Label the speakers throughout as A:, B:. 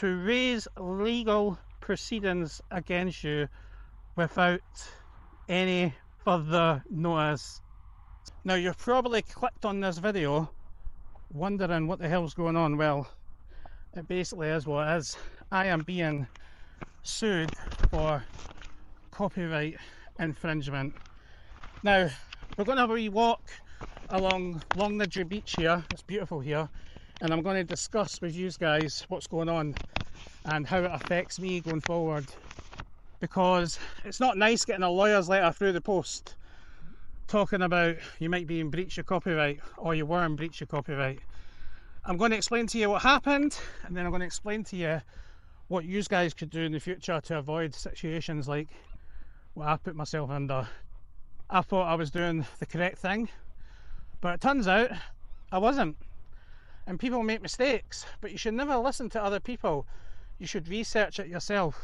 A: to raise legal proceedings against you without any further notice. Now, you've probably clicked on this video wondering what the hell's going on. Well, it basically is what it is. I am being sued for copyright infringement. Now, we're going to have a wee walk along Longniddry Beach here. It's beautiful here, and I'm going to discuss with you guys what's going on and how it affects me going forward, because it's not nice getting a lawyer's letter through the post talking about you might be in breach of copyright or you were in breach of copyright. I'm going to explain to you what happened, and then I'm going to explain to you what you guys could do in the future to avoid situations like what I put myself under. I thought I was doing the correct thing, but it turns out I wasn't. And people make mistakes, but you should never listen to other people. You should research it yourself.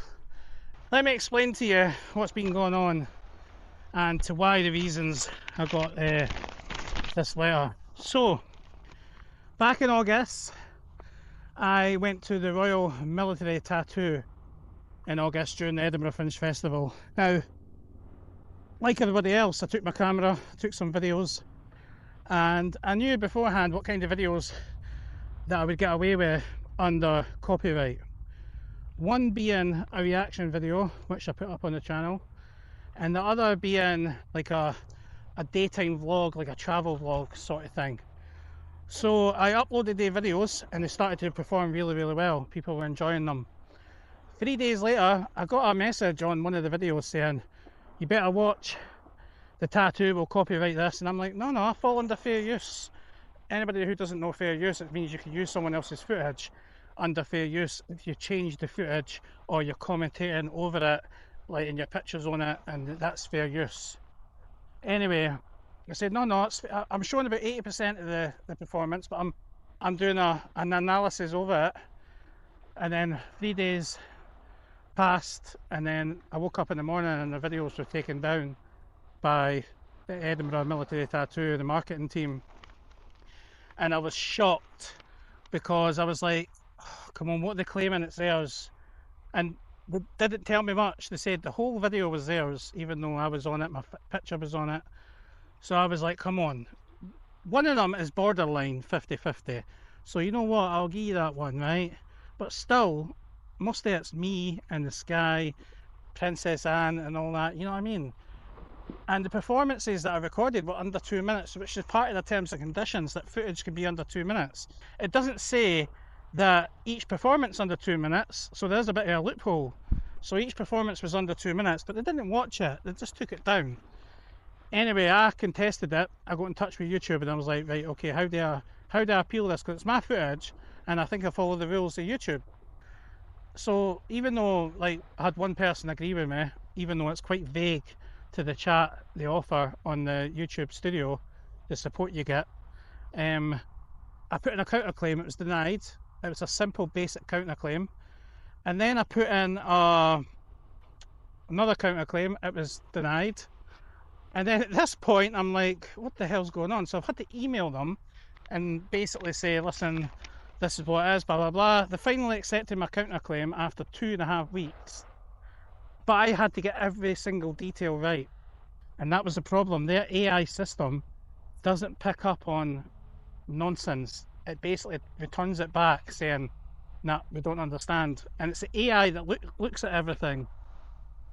A: Let me explain to you what's been going on and to why the reasons I got this letter. So, back in August, I went to the Royal Military Tattoo in August during the Edinburgh Fringe Festival. Now, like everybody else, I took my camera, took some videos, and I knew beforehand what kind of videos that I would get away with under copyright. One being a reaction video, which I put up on the channel, and the other being like a daytime vlog, like a travel vlog sort of thing. So I uploaded the videos and they started to perform really, really well. People were enjoying them. 3 days later, I got a message on one of the videos saying, you better watch, the tattoo will copyright this. And I'm like, no, I fall under fair use. Anybody who doesn't know fair use, it means you can use someone else's footage under fair use if you change the footage or you're commentating over it, like in your pictures on it, and that's fair use. Anyway, I said, no, I'm showing about 80% of the performance, but I'm doing an analysis over it. And then 3 days passed, and then I woke up in the morning and the videos were taken down by the Edinburgh Military Tattoo, the marketing team. And I was shocked, because I was like, oh, come on, what are they claiming it's theirs? And they didn't tell me much. They said the whole video was theirs, even though I was on it, my picture was on it. So I was like, come on. One of them is borderline 50-50. So you know what, I'll give you that one, right? But still, mostly it's me and the sky, Princess Anne and all that, you know what I mean? And the performances that I recorded were under 2 minutes, which is part of the terms and conditions, that footage can be under 2 minutes. It doesn't say that each performance under 2 minutes, so there's a bit of a loophole. So each performance was under 2 minutes, but they didn't watch it, they just took it down. Anyway, I contested it. I got in touch with YouTube and I was like, right, okay, how do I appeal this? Because it's my footage and I think I follow the rules of YouTube. So even though like I had one person agree with me, even though it's quite vague to the chat they offer on the YouTube studio, the support you get, I put in a counterclaim. It was denied. It was a simple basic counterclaim, and then I put in another counterclaim. It was denied. And then at this point I'm like, what the hell's going on? So I've had to email them and basically say, listen, this is what it is, blah blah blah. They finally accepted my counterclaim after 2.5 weeks, but I had to get every single detail right, and that was the problem. Their AI system doesn't pick up on nonsense. It basically returns it back saying, nah, we don't understand. And it's the AI that looks at everything.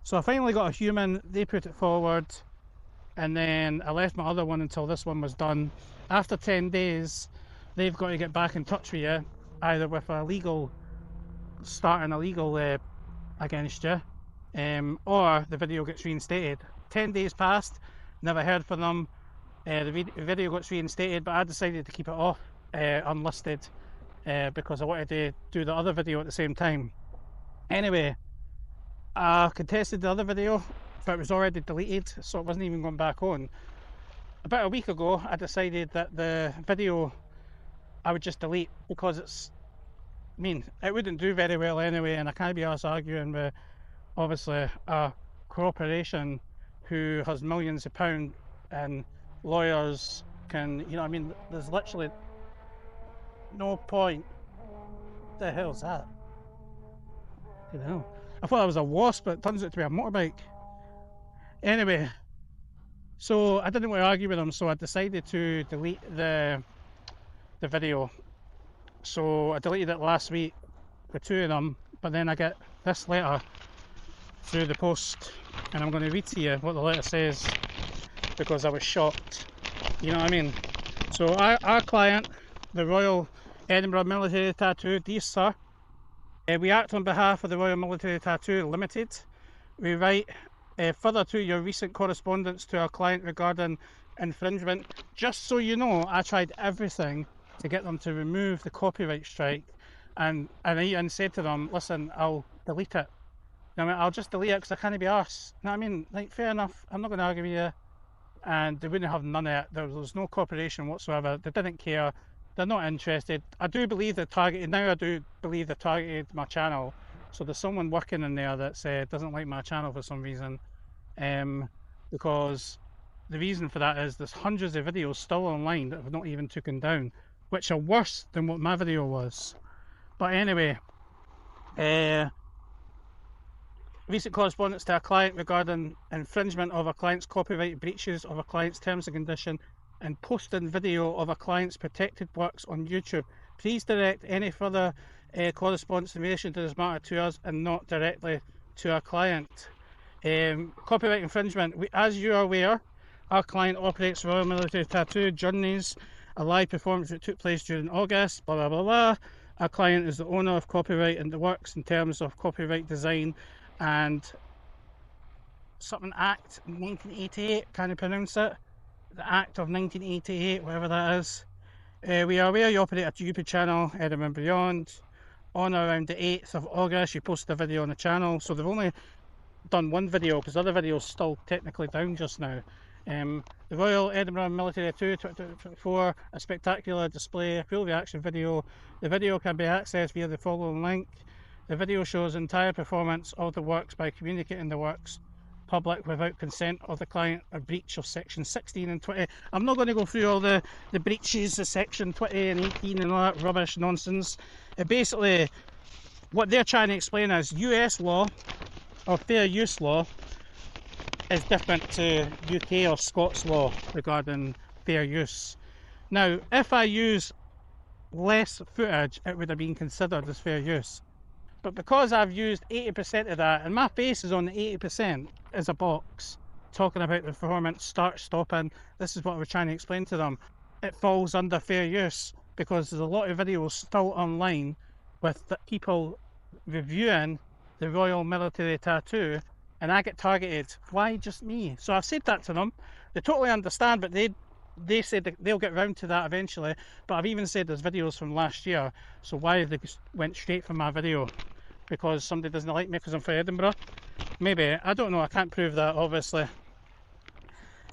A: So I finally got a human, they put it forward, and then I left my other one until this one was done. After 10 days, they've got to get back in touch with you, either with starting a legal against you, or the video gets reinstated. 10 days passed, never heard from them. The video got reinstated, but I decided to keep it off, unlisted, because I wanted to do the other video at the same time. Anyway, I contested the other video, but it was already deleted, so it wasn't even going back on. About a week ago, I decided that the video I would just delete, because it wouldn't do very well anyway, and I can't be arsed arguing with, obviously, a corporation who has millions of pounds, and lawyers can, you know what I mean, there's literally no point. What the hell's that? You know, I thought it was a wasp, but it turns out to be a motorbike. Anyway, so I didn't want to argue with him, so I decided to delete the video. So I deleted it last week, the two of them, but then I get this letter through the post, and I'm going to read to you what the letter says because I was shocked. You know what I mean? So our client, the Royal Edinburgh Military Tattoo, dear sir, we act on behalf of the Royal Military Tattoo Limited. We write further to your recent correspondence to our client regarding infringement. Just so you know, I tried everything to get them to remove the copyright strike, and I even said to them, listen, I'll delete it. I mean, I'll just delete it because I can't be arsed. You know what I mean? Like, fair enough, I'm not going to argue with you. And they wouldn't have none of it. There was no cooperation whatsoever. They didn't care. They're not interested. I do believe they targeted, now I do believe they targeted my channel. So there's someone working in there that doesn't like my channel for some reason. Because the reason for that is there's hundreds of videos still online that have not even taken down, which are worse than what my video was. But anyway, recent correspondence to a client regarding infringement of a client's copyright, breaches of a client's terms and condition, and posting video of a client's protected works on YouTube. Please direct any further correspondence in relation to this matter to us and not directly to our client. Copyright infringement. As you are aware, our client operates Royal Military Tattoo Journeys, a live performance that took place during August, blah blah blah blah. Our client is the owner of copyright in the works in terms of copyright design and something Act 1988, can you pronounce it? The Act of 1988, whatever that is. We are aware you operate a YouTube channel, Edinburgh and Beyond. On or around the 8th of August, you posted a video on the channel, so they've only done one video because the other video is still technically down just now. The Royal Edinburgh Military Tattoo 2024, a spectacular display, a full reaction video. The video can be accessed via the following link. The video shows the entire performance of the works by communicating the works public without consent of the client, a breach of section 16 and 20. I'm not going to go through all the breaches of section 20 and 18 and all that rubbish nonsense. Basically, what they're trying to explain is US law or fair use law is different to UK or Scots law regarding fair use. Now, if I use less footage, it would have been considered as fair use. But because I've used 80% of that, and my face is on the 80% as a box, talking about the performance, start, stopping, this is what we're trying to explain to them. It falls under fair use because there's a lot of videos still online with the people reviewing the Royal Military Tattoo, and I get targeted. Why just me? So I've said that to them. They totally understand, but they said that they'll get round to that eventually. But I've even said there's videos from last year, so why they went straight from my video? Because somebody doesn't like me because I'm from Edinburgh? Maybe, I don't know, I can't prove that obviously.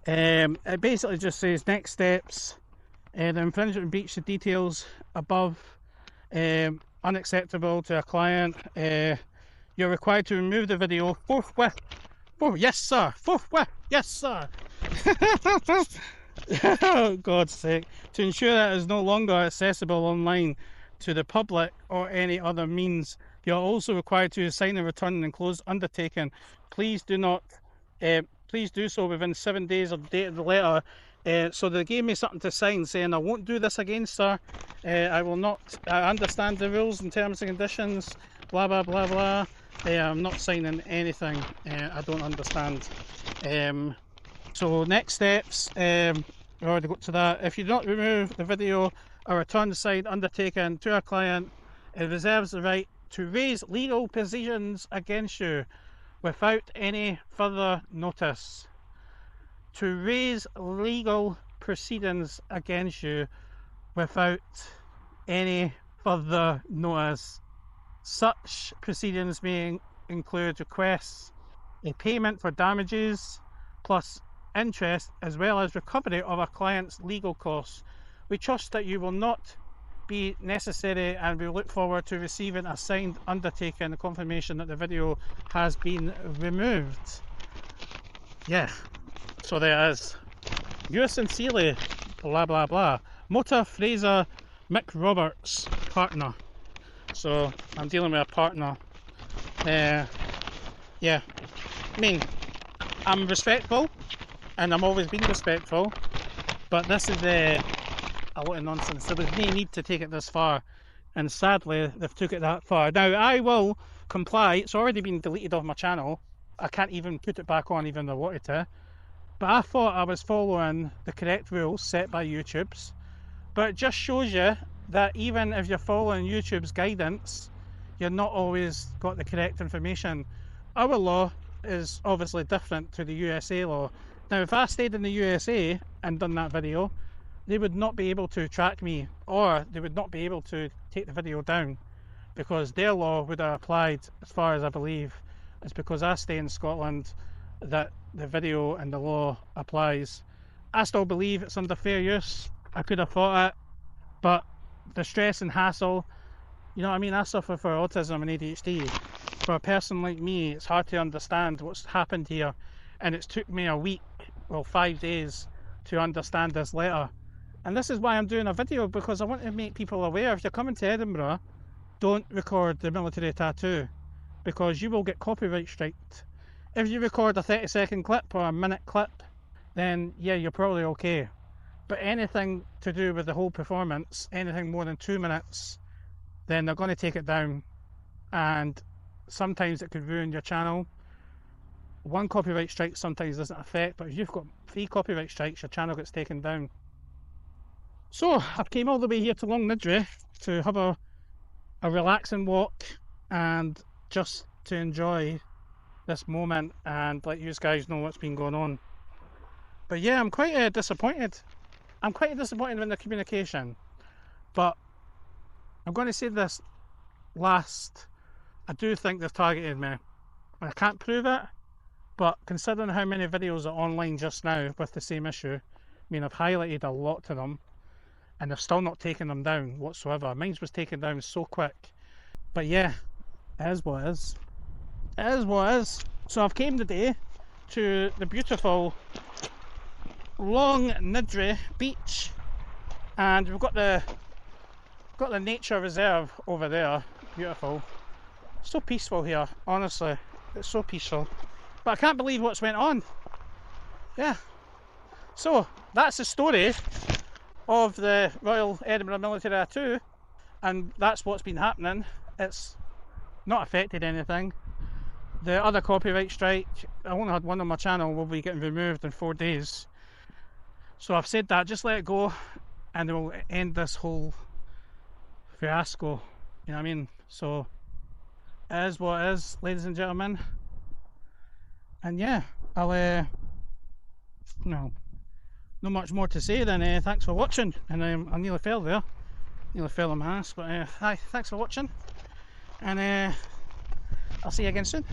A: It basically just says next steps, the infringement breach the details above, unacceptable to a client. You're required to remove the video forthwith. Yes sir, forthwith, yes sir. Oh God's sake, to ensure that it is no longer accessible online to the public or any other means. You're also required to sign a return and enclosed undertaking. Please do so within 7 days of the date of the letter. So they gave me something to sign saying I won't do this again, sir. I will not. I understand the rules and terms and conditions, blah blah blah blah. I'm not signing anything I don't understand. So next steps, we already got to that. If you do not remove the video or return the signed undertaking to our client, it reserves the right to raise legal proceedings against you without any further notice. To raise legal proceedings against you without any further notice. Such proceedings may include requests, a payment for damages, plus interest, as well as recovery of a client's legal costs. We trust that you will not be necessary, and we look forward to receiving a signed undertaking and confirmation that the video has been removed. Yeah, so there it is. Yours sincerely, blah blah blah. Motor Fraser Mick Roberts, partner. So I'm dealing with a partner Yeah, I mean, I'm respectful, and I'm always been respectful, but this is a lot of nonsense. There was no need to take it this far, and sadly they've took it that far. Now I will comply. It's already been deleted off my channel. I can't even put it back on even though I wanted to. But I thought I was following the correct rules set by YouTube's. But it just shows you that even if you're following YouTube's guidance, you're not always got the correct information. Our law is obviously different to the USA law. Now if I stayed in the USA and done that video, they would not be able to track me, or they would not be able to take the video down, because their law would have applied, as far as I believe. It's because I stay in Scotland that the video and the law applies. I still believe it's under fair use. I could have thought it, but the stress and hassle, you know what I mean? I suffer from autism and ADHD. For a person like me, it's hard to understand what's happened here, and it's took me a week, well 5 days, to understand this letter. And this is why I'm doing a video, because I want to make people aware, if you're coming to Edinburgh, don't record the military tattoo, because you will get copyright striked. If you record a 30-second clip or a minute clip, then yeah, you're probably okay. But anything to do with the whole performance, anything more than 2 minutes, then they're going to take it down, and sometimes it could ruin your channel. One copyright strike sometimes doesn't affect, but if you've got 3 copyright strikes, your channel gets taken down. So I've came all the way here to Long Nidre to have a relaxing walk and just to enjoy this moment and let you guys know what's been going on. But yeah, I'm quite disappointed. I'm quite disappointed in the communication, but I'm going to say this last. I do think they've targeted me. I can't prove it, but considering how many videos are online just now with the same issue, I mean, I've highlighted a lot to them, and they're still not taking them down whatsoever. Mine was taken down so quick. But yeah, it is what it is. It is what it is. So I've came today to the beautiful Long Nidre beach, and we've got the nature reserve over there. Beautiful. So peaceful here, honestly. It's so peaceful. But I can't believe what's went on. Yeah. So that's the story of the Royal Edinburgh Military Tattoo, and that's what's been happening. It's not affected anything. The other copyright strike, I only had one on my channel, will be getting removed in 4 days. So I've said that, just let it go, and it will end this whole fiasco. You know what I mean? So it is what it is, ladies and gentlemen. And yeah, I'll no much more to say than thanks for watching. And I nearly fell there, nearly fell on my ass. But hi, thanks for watching, and I'll see you again soon.